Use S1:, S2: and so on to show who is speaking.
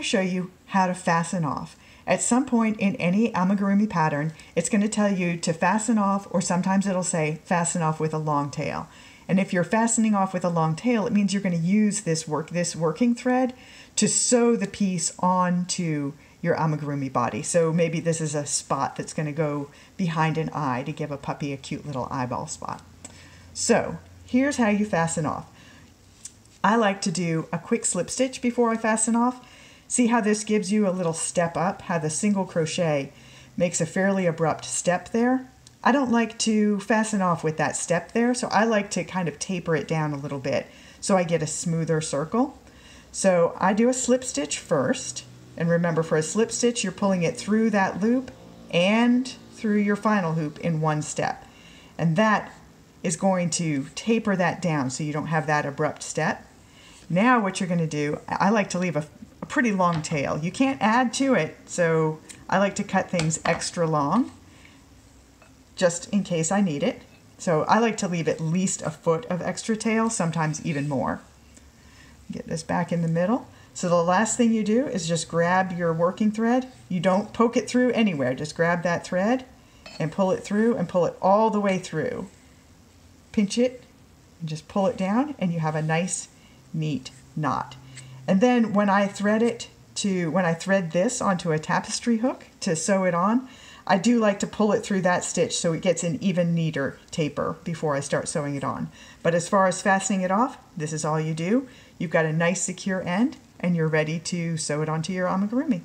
S1: to show you how to fasten off. At some point in any amigurumi pattern, it's going to tell you to fasten off, or sometimes it'll say fasten off with a long tail. And if you're fastening off with a long tail, it means you're going to use this working thread to sew the piece onto your amigurumi body. So maybe this is a spot that's going to go behind an eye to give a puppy a cute little eyeball spot. So here's how you fasten off. I like to do a quick slip stitch before I fasten off. See how this gives you a little step up, how the single crochet makes a fairly abrupt step there? I don't like to fasten off with that step there, so I like to kind of taper it down a little bit so I get a smoother circle. So I do a slip stitch first, and remember, for a slip stitch you're pulling it through that loop and through your final hoop in one step. And that is going to taper that down so you don't have that abrupt step. Now what you're going to do, I like to leave a pretty long tail. You can't add to it, so I like to cut things extra long just in case I need it. So I like to leave at least a foot of extra tail, sometimes even more. Get this back in the middle. So the last thing you do is just grab your working thread. You don't poke it through anywhere. Just grab that thread and pull it through and pull it all the way through. Pinch it and just pull it down, and you have a nice, neat knot. And then when I thread this onto a tapestry hook to sew it on, I do like to pull it through that stitch so it gets an even neater taper before I start sewing it on. But as far as fastening it off, this is all you do. You've got a nice secure end, and you're ready to sew it onto your amigurumi.